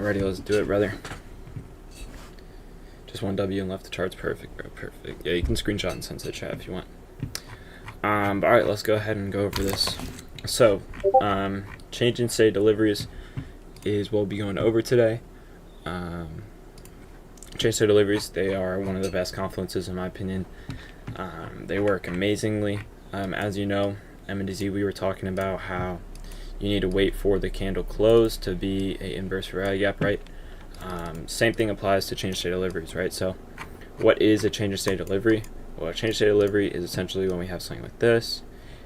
Alrighty, let's do it, brother. Just one W and left the charts. Perfect, bro. Perfect. Yeah, you can screenshot and send to the chat if you want. But alright, let's go ahead and go over this. So, change in state deliveries is what we'll be going over today. Change state deliveries, they are one of the best confluences in my opinion. They work amazingly. As you know, M&Z, we were talking about how you need to wait for the candle close to be a inverse value gap, right? Same thing applies to change state deliveries, right? So what is a change of state delivery? Well, a change of state delivery is essentially when we have something like this,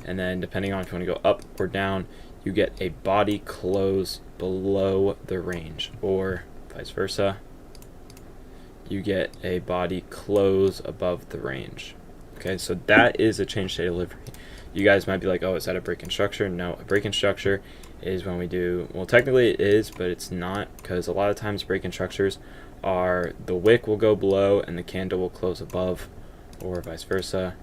and then depending on if you want to go up or down, you get a body close below the range, or vice versa, you get a body close above the range. Okay, so that is a change state delivery. You guys might be like, oh, is that a break in structure? No, a break in structure is when we do, well, technically it is, but it's not, because a lot of times break in structures are the wick will go below and the candle will close above, or vice versa.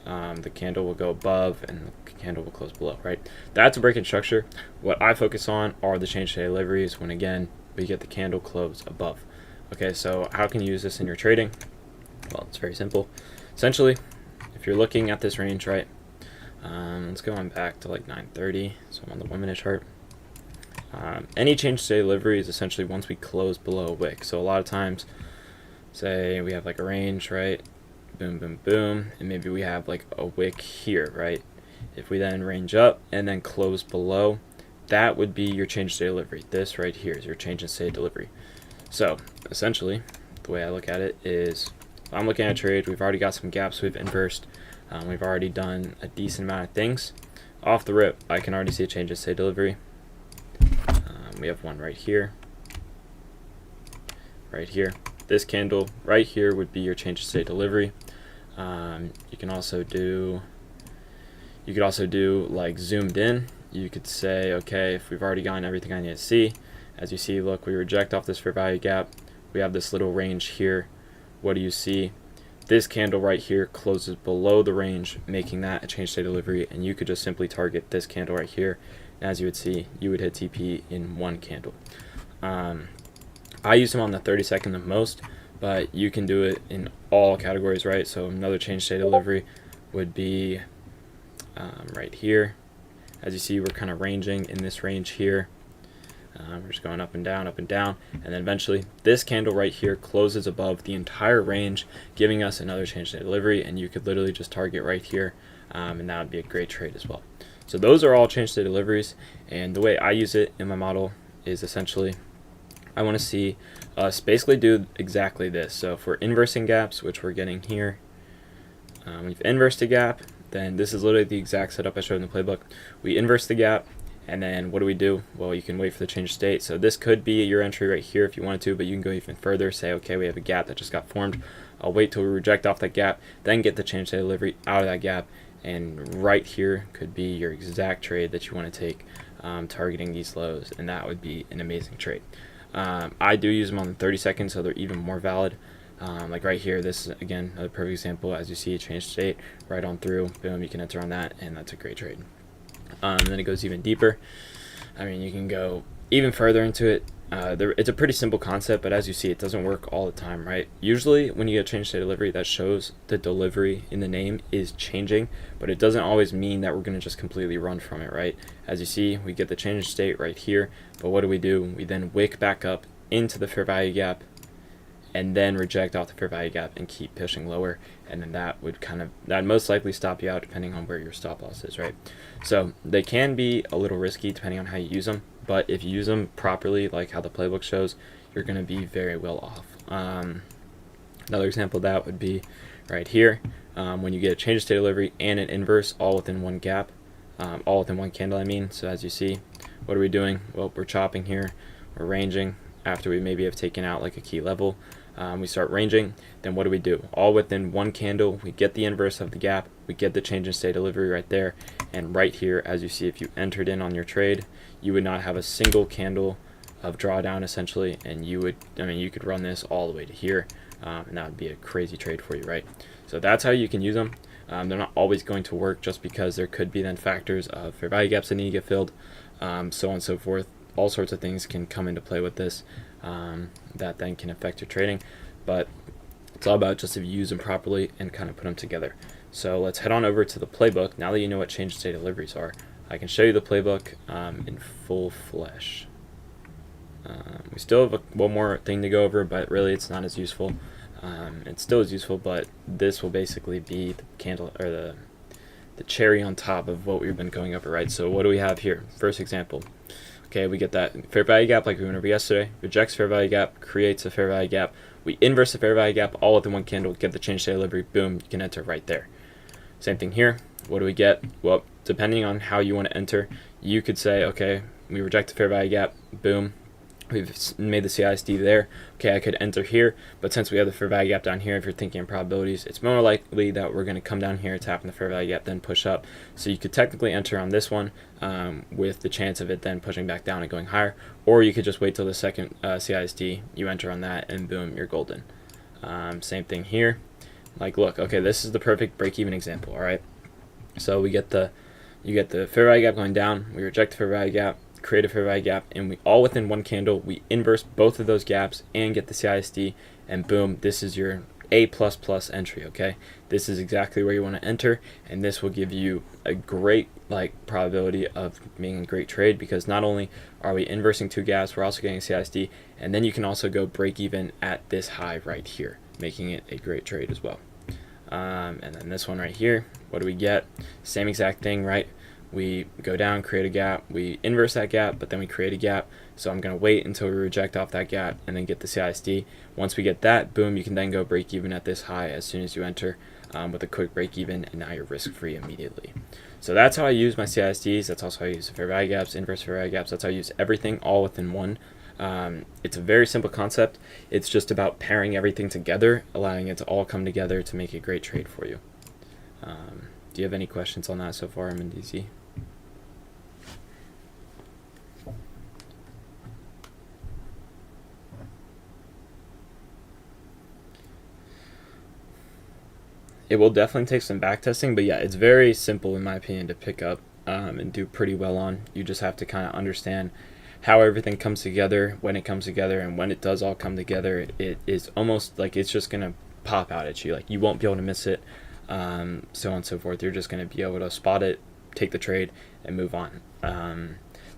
The candle will go above and the candle will close below, right? That's a break in structure. What I focus on are the change state deliveries when, again, we get the candle close above. Okay, so how can you use this in your trading? Well, it's very simple. Essentially, if you're looking at this range, right, let's go on back to like 9:30, so I'm on the 1 minute chart. Any change state delivery is essentially once we close below a wick. So a lot of times, say we have like a range, right, boom, boom, boom, and maybe we have like a wick here, right? If we then range up and then close below, that would be your change state delivery. This right here is your change in state delivery. So essentially, the way I look at it is, I'm looking at a trade, we've already got some gaps we've inversed, we've already done a decent amount of things. Off the rip, I can already see a change in state delivery. We have one right here, right here. This candle right here would be your change in state delivery. You could also do like zoomed in. You could say, okay, if we've already gotten everything I need to see, as you see, look, we reject off this fair value gap. We have this little range here. What do you see? This candle right here closes below the range, making that a change state delivery, and you could just simply target this candle right here. And as you would see, you would hit TP in one candle. I use them on the 30-second the most, but you can do it in all categories, right? So another change state delivery would be right here. As you see, we're kind of ranging in this range here. We're just going up and down, and then eventually this candle right here closes above the entire range, giving us another change state delivery, and you could literally just target right here, and that would be a great trade as well. So those are all change state deliveries, and the way I use it in my model is essentially I want to see us basically do exactly this. So if we're inversing gaps, which we're getting here, we've inversed a gap, then this is literally the exact setup I showed in the playbook. We inverse the gap, and then what do? Well, you can wait for the change state. So this could be your entry right here if you wanted to, but you can go even further. Say, okay, we have a gap that just got formed. I'll wait till we reject off that gap, then get the change state delivery out of that gap. And right here could be your exact trade that you want to take, targeting these lows, and that would be an amazing trade. I do use them on the 30 seconds, so they're even more valid. Like right here, this is again another perfect example. As you see, a change state right on through, boom, you can enter on that, and that's a great trade. And then it goes even deeper. I mean, you can go even further into it. It's a pretty simple concept, but as you see, it doesn't work all the time, right? Usually when you get change state delivery, that shows the delivery in the name is changing, but it doesn't always mean that we're going to just completely run from it, right? As you see, we get the change state right here, but what do? We then wick back up into the fair value gap and then reject off the fair value gap and keep pushing lower, and then that would that'd most likely stop you out depending on where your stop loss is, right? So they can be a little risky depending on how you use them, but if you use them properly, like how the playbook shows, you're going to be very well off. Another example of that would be right here, when you get a change of state delivery and an inverse all within one gap, all within one candle, I mean. So as you see, what are we doing? Well, we're chopping here, we're ranging after we maybe have taken out like a key level. We start ranging, then what do? All within one candle, we get the inverse of the gap, we get the change in state delivery right there, and right here, as you see, if you entered in on your trade, you would not have a single candle of drawdown essentially, and you could run this all the way to here, and that would be a crazy trade for you, right? So that's how you can use them. They're not always going to work just because there could be then factors of fair value gaps that need to get filled, so on and so forth. all sorts of things can come into play with this that then can affect your trading, but it's all about just if you use them properly and kind of put them together. So let's head on over to the playbook. Now that you know what change state deliveries are, I can show you the playbook in full flesh. We still have one more thing to go over, but really it's not as useful. It still is useful, but this will basically be the candle or the cherry on top of what we've been going over, right? So what do we have here? First example. Okay, we get that fair value gap like we went over yesterday. Rejects fair value gap, creates a fair value gap. We inverse the fair value gap all within one candle, get the change state delivery, boom, you can enter right there. Same thing here. What do we get? Well, depending on how you want to enter, you could say, okay, we reject the fair value gap, boom, we've made the CISD there. Okay, I could enter here, but since we have the fair value gap down here, if you're thinking in probabilities, it's more likely that we're going to come down here, tap in the fair value gap, then push up. So you could technically enter on this one with the chance of it then pushing back down and going higher, or you could just wait till the second CISD, you enter on that, and boom, you're golden. Same thing here. Like, look, okay, this is the perfect break-even example, all right? So we get you get the fair value gap going down, we reject the fair value gap, create a fair value gap, and we all within one candle, we inverse both of those gaps and get the CISD, and boom, this is your A++ entry, okay? This is exactly where you want to enter, and this will give you a great probability of being a great trade, because not only are we inversing two gaps, we're also getting CISD, and then you can also go break even at this high right here, making it a great trade as well. And then this one right here, what do we get? Same exact thing, right? We go down, create a gap, we inverse that gap, but then we create a gap. So I'm going to wait until we reject off that gap and then get the CISD. Once we get that, boom, you can then go break even at this high as soon as you enter with a quick break even, and now you're risk free immediately. So that's how I use my CISDs. That's also how I use the fair value gaps, inverse fair value gaps. That's how I use everything all within one. It's a very simple concept. It's just about pairing everything together, allowing it to all come together to make a great trade for you. Do you have any questions on that so far, MNDZ? It will definitely take some back testing, but yeah, it's very simple in my opinion to pick up and do pretty well on. You just have to kind of understand how everything comes together, when it comes together, and when it does all come together, it is almost like it's just going to pop out at you. Like, you won't be able to miss it, so on and so forth. You're just going to be able to spot it, take the trade, and move on.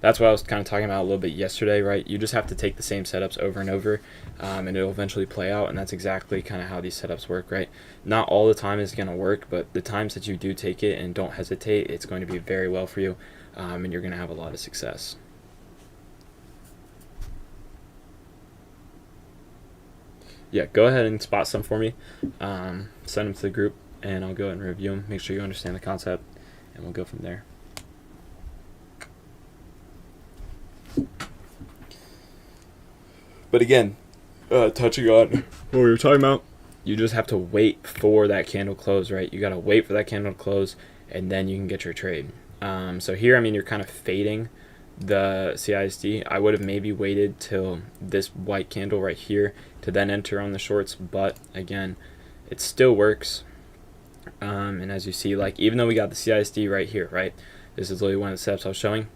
That's what I was kind of talking about a little bit yesterday, right? You just have to take the same setups over and over, and it'll eventually play out, and that's exactly kind of how these setups work, right? Not all the time is going to work, but the times that you do take it and don't hesitate, it's going to be very well for you, and you're going to have a lot of success. Yeah, go ahead and spot some for me. Send them to the group, and I'll go ahead and review them. Make sure you understand the concept, and we'll go from there. But again, touching on what we were talking about, you just have to wait for that candle close, right? You got to wait for that candle to close, and then you can get your trade. So here, I mean, you're kind of fading the CISD. I would have maybe waited till this white candle right here to then enter on the shorts, but again, it still works. And as you see, like, even though we got the CISD right here, right? This is literally one of the steps I was showing.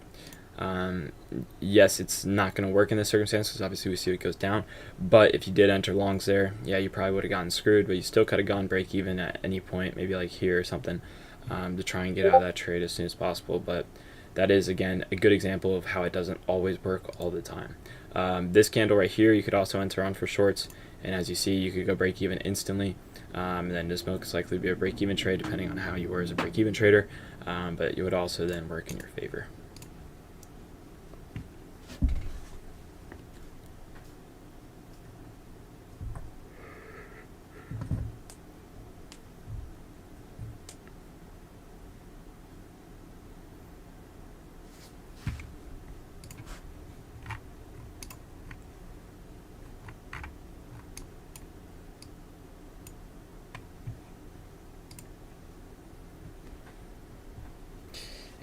Yes, it's not going to work in this circumstance because obviously we see it goes down, but if you did enter longs there, yeah, you probably would have gotten screwed, but you still could have gone break even at any point, maybe like here or something, to try and get out of that trade as soon as possible. But that is, again, a good example of how it doesn't always work all the time. This candle right here, you could also enter on for shorts, and as you see, you could go break even instantly, and then this most likely be a break even trade depending on how you were as a break even trader, but it would also then work in your favor.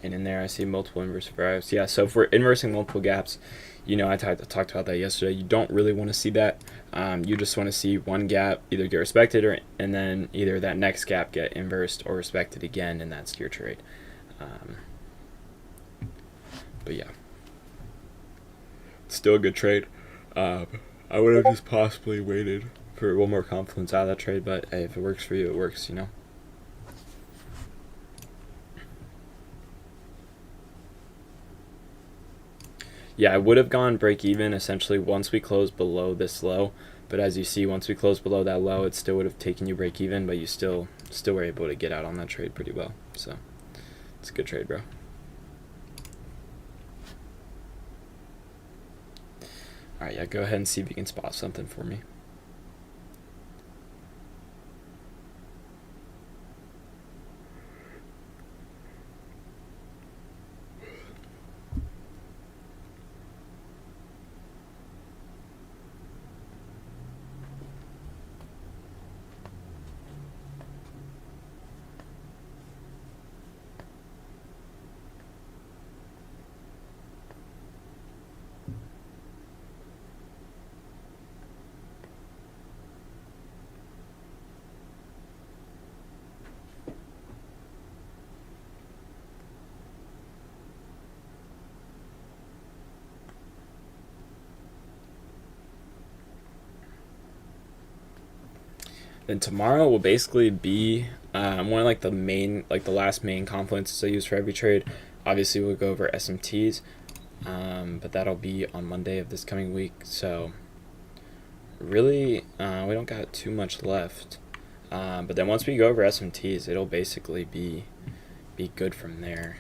And in there I see multiple inverse variables. Yeah, so if we're inversing multiple gaps, you know, I talked about that yesterday. You don't really want to see that. You just want to see one gap either get respected, and then either that next gap get inversed or respected again, and that's your trade. But yeah. Still a good trade. I would have just possibly waited for one more confluence out of that trade, but hey, if it works for you, it works, you know. Yeah, I would have gone break even essentially once we closed below this low, but as you see, once we closed below that low, it still would have taken you break even, but you still were able to get out on that trade pretty well. So it's a good trade, bro. All right, yeah, go ahead and see if you can spot something for me. Then tomorrow will basically be one of like the last main confluences I use for every trade. Obviously, we'll go over SMTs, but that'll be on Monday of this coming week. So really, we don't got too much left. But then once we go over SMTs, it'll basically be good from there.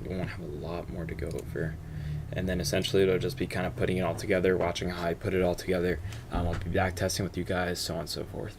We won't have a lot more to go over. And then essentially it'll just be kind of putting it all together, watching how I put it all together. I'll be back testing with you guys, so on and so forth.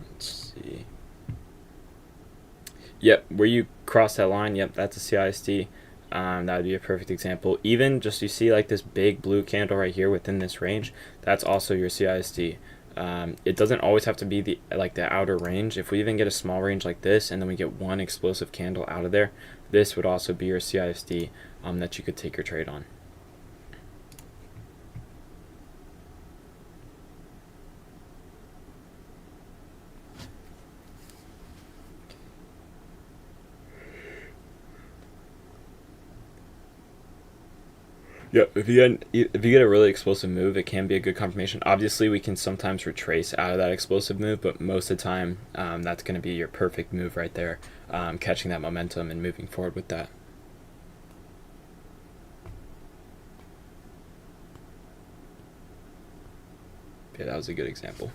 Let's see. Yep, where you cross that line, yep, that's a CISD. That would be a perfect example. Even just you see like this big blue candle right here within this range, that's also your CISD. It doesn't always have to be the outer range. If we even get a small range like this and then we get one explosive candle out of there, this would also be your CISD that you could take your trade on. Yeah, if you get a really explosive move, it can be a good confirmation. Obviously, we can sometimes retrace out of that explosive move, but most of the time, that's going to be your perfect move right there, catching that momentum and moving forward with that. Yeah, that was a good example.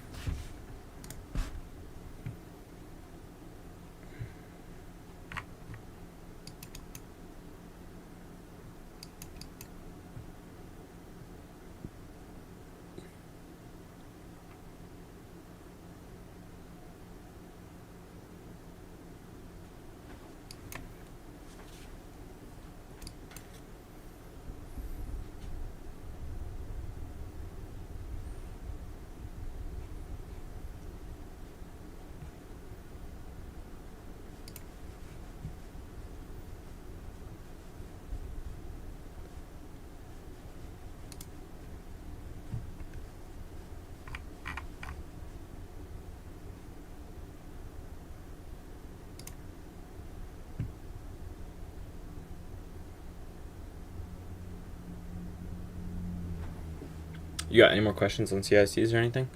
You got any more questions on CISDs or anything?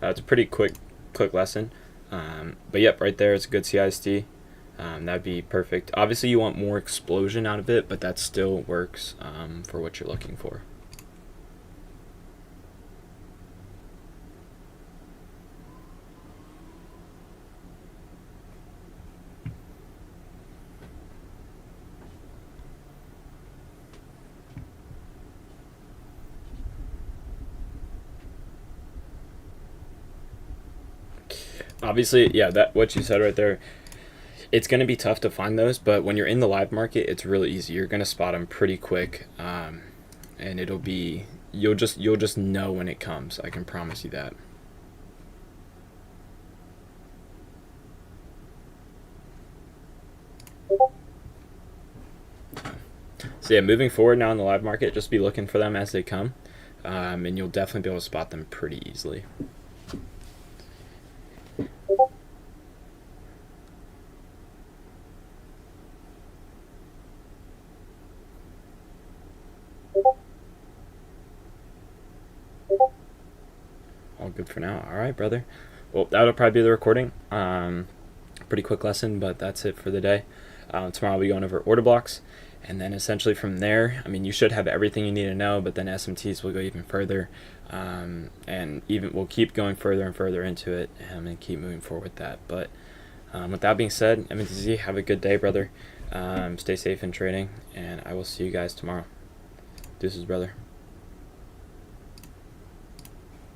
It's a pretty quick lesson. But yep, right there, it's a good CISD. That'd be perfect. Obviously, you want more explosion out of it, but that still works for what you're looking for. Obviously, yeah, that what you said right there, it's going to be tough to find those, but when you're in the live market, it's really easy. You're going to spot them pretty quick, and it'll be you'll just know when it comes. I can promise you that. So yeah, moving forward now in the live market, just be looking for them as they come, and you'll definitely be able to spot them pretty easily. All good for now. All right, brother. Well, that'll probably be the recording. Pretty quick lesson, but that's it for the day. Tomorrow I'll be going over order blocks, and then essentially from there, I mean, you should have everything you need to know, but then SMTs will go even further, and even we'll keep going further and further into it, and keep moving forward with that. But with that being said, MNTZ, have a good day, brother. Stay safe in trading, and I will see you guys tomorrow. Deuces, brother.